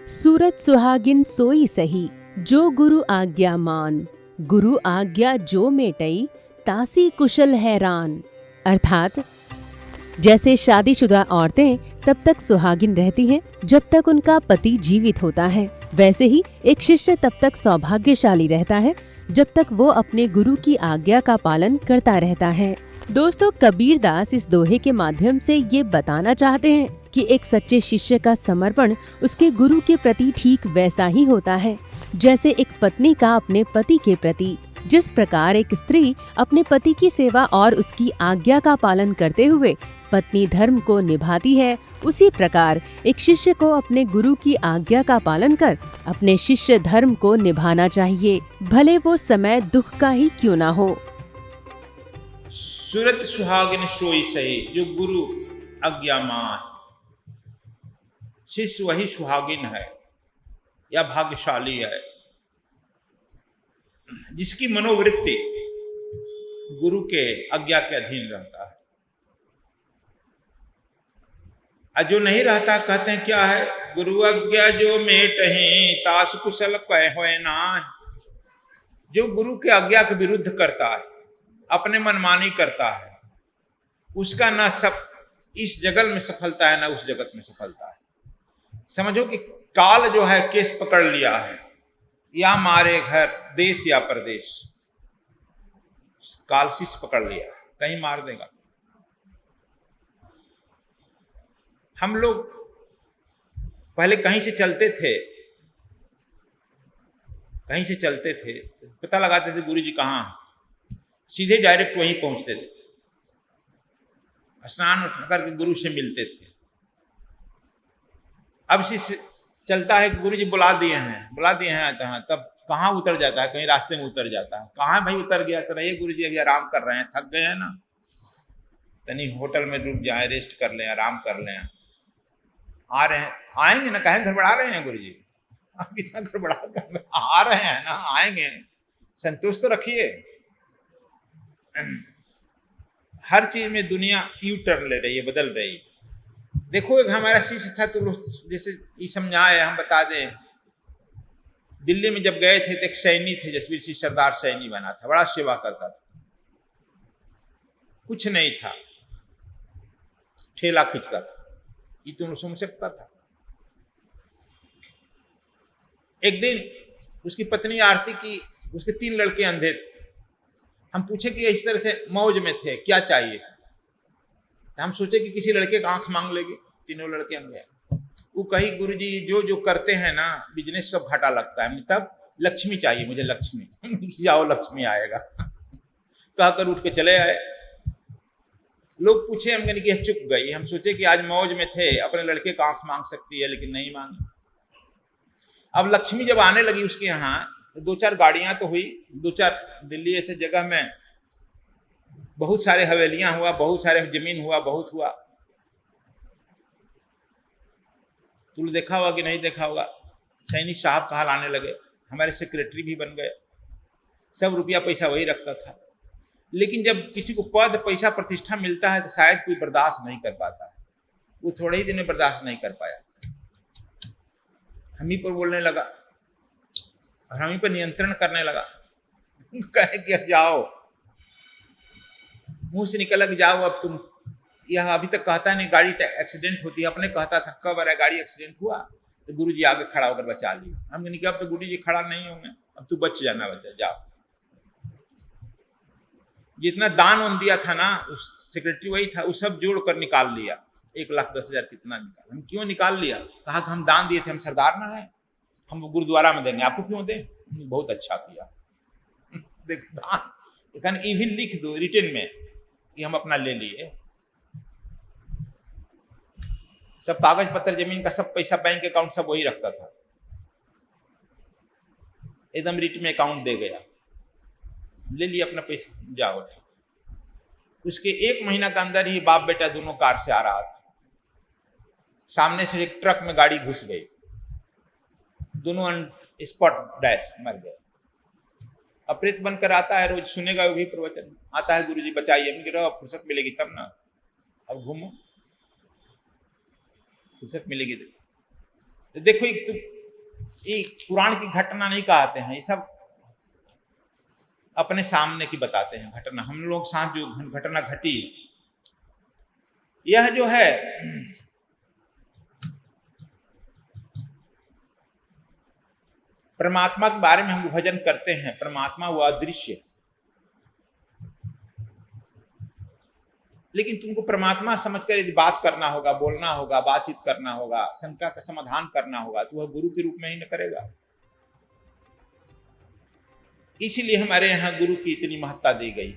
सूरत सुहागिन सोई सही, जो गुरु आज्ञा मान। गुरु आज्ञा जो मेटई, तासी कुशल हैरान। अर्थात जैसे शादीशुदा औरतें तब तक सुहागिन रहती हैं जब तक उनका पति जीवित होता है, वैसे ही एक शिष्य तब तक सौभाग्यशाली रहता है जब तक वो अपने गुरु की आज्ञा का पालन करता रहता है। दोस्तों, कबीरदास इस दोहे के माध्यम से ये बताना चाहते हैं कि एक सच्चे शिष्य का समर्पण उसके गुरु के प्रति ठीक वैसा ही होता है जैसे एक पत्नी का अपने पति के प्रति। जिस प्रकार एक स्त्री अपने पति की सेवा और उसकी आज्ञा का पालन करते हुए पत्नी धर्म को निभाती है, उसी प्रकार एक शिष्य को अपने गुरु की आज्ञा का पालन कर अपने शिष्य धर्म को निभाना चाहिए, भले वो समय दुख का ही क्यों ना हो। सूरत सुहागिन सोई सही, जो गुरु आज्ञा मान। शिष्य वही सुहागिन है या भाग्यशाली है जिसकी मनोवृत्ति गुरु के आज्ञा के अधीन रहता है। और जो नहीं रहता, कहते हैं क्या है, गुरु आज्ञा जो मेटहि, तासु कुशल कह होय नाहि। जो गुरु के आज्ञा के विरुद्ध करता है, अपने मनमानी करता है, उसका न सब इस जगत में सफलता है, न उस जगत में सफलता है। समझो कि काल जो है केस पकड़ लिया है, या मारे घर देश या प्रदेश, काल शिष्य पकड़ लिया, कहीं मार देगा। हम लोग पहले कहीं से चलते थे, पता लगाते थे गुरुजी कहाँ, सीधे डायरेक्ट वहीं पहुंचते थे, स्नान करके गुरु से मिलते थे। अब शिष्य चलता है, गुरुजी बुला दिए हैं तब कहाँ उतर जाता है, कहीं रास्ते में उतर जाता है। कहाँ भाई उतर गया, तो रहिए गुरुजी अभी आराम कर रहे हैं, थक गए हैं ना, तनी होटल में रुक जाए, रेस्ट कर लें, आराम कर लें। आ रहे हैं, आएंगे ना, कहें गड़बड़ा रहे हैं गुरुजी, आप इतना गड़बड़ा कर आ रहे हैं ना, आएंगे, संतोष तो रखिए। हर चीज में दुनिया यू टर्न ले रही है, बदल रही है। देखो, एक हमारा शिष्य था, तो जैसे ये समझाए, हम बता दें, दिल्ली में जब गए थे तो एक सैनी थे, जसवीर सिंह सरदार सैनी बना था, बड़ा सेवा करता था, कुछ नहीं था, ठेला खींचता था, ये तुम सुन सकता था। एक दिन उसकी पत्नी आरती की, उसके 3 लड़के अंधे थे। हम पूछे कि इस तरह से मौज में थे, क्या चाहिए। हम सोचे कि किसी लड़के का आंख मांग लेंगे, तीनों लड़के अंधे। वो कही, गुरुजी जो जो करते हैं ना बिजनेस, सब घाटा लगता है, तब लक्ष्मी चाहिए मुझे, लक्ष्मी। जाओ लक्ष्मी आएगा। कहकर उठ के चले आए। लोग पूछे, हम कहने की चुप गई। हम सोचे कि आज मौज में थे, अपने लड़के का आंख मांग सकती है, लेकिन नहीं मांगी। अब लक्ष्मी जब आने लगी उसके यहाँ, तो 2-4 गाड़ियां तो हुई, 2-4 दिल्ली ऐसे जगह में बहुत सारे हवेलियां हुआ, बहुत सारे जमीन हुआ, बहुत हुआ। तुमने देखा होगा कि नहीं देखा होगा, सैनी साहब कहा लाने लगे, हमारे सेक्रेटरी भी बन गए, सब रुपया पैसा वही रखता था। लेकिन जब किसी को पद, पैसा, प्रतिष्ठा मिलता है तो शायद कोई बर्दाश्त नहीं कर पाता है। वो थोड़े ही दिन में बर्दाश्त नहीं कर पाया, हम ही पर बोलने लगा और हम ही पर नियंत्रण करने लगा। कहे कि जाओ, मुंह से निकल के जाओ, अब तुम यह अभी तक कहता नहीं गाड़ी एक्सीडेंट होती है, अपने कहता था कब अरे गाड़ी एक्सीडेंट हुआ तो गुरुजी आगे खड़ा होकर बचा लिया। हमने कहा अब तो गुरुजी खड़ा नहीं होंगे, अब तू बच जाना, बच्चा जाओ। जितना दान उन दिया था ना, उस सेक्रेटरी वही था, वो सब जोड़ कर निकाल लिया, 1,10,000 कितना निकाल। हम क्यों निकाल लिया, कहा कि हम दान दिए थे, हम सरदार ना है, हम गुरुद्वारा में देंगे, आपको क्यों दें। बहुत अच्छा किया। देख दान, ये भी लिख दो रिटर्न में कि हम अपना ले लिए। सब कागज पत्र, जमीन का सब पैसा, बैंक अकाउंट सब वही रखता था, एकदम रिट में अकाउंट दे गया, ले लिया अपना पैसा, जाओ। उसके 1 महीना के अंदर ही बाप बेटा दोनों कार से आ रहा था, सामने से एक ट्रक में गाड़ी घुस गई, दोनों स्पॉट डैश मर गए। अप्रेत बनकर आता है, रोज सुनेगा वही प्रवचन, आता है गुरुजी बचाइए। हमने कहा फुर्सत मिलेगी तब ना, अब घूमो, फुर्सत मिलेगी। तो देखो ये पुराण की घटना नहीं कहते हैं, ये सब अपने सामने की बताते हैं घटना। हम लोग साथ जो घटना घटी, यह जो है परमात्मा के बारे में हम भजन करते हैं। परमात्मा वो अदृश्य, लेकिन तुमको परमात्मा समझकर यदि बात करना होगा, बोलना होगा, बातचीत करना होगा, शंका का समाधान करना होगा, तो वह गुरु के रूप में ही न करेगा। इसीलिए हमारे यहाँ गुरु की इतनी महत्ता दी गई।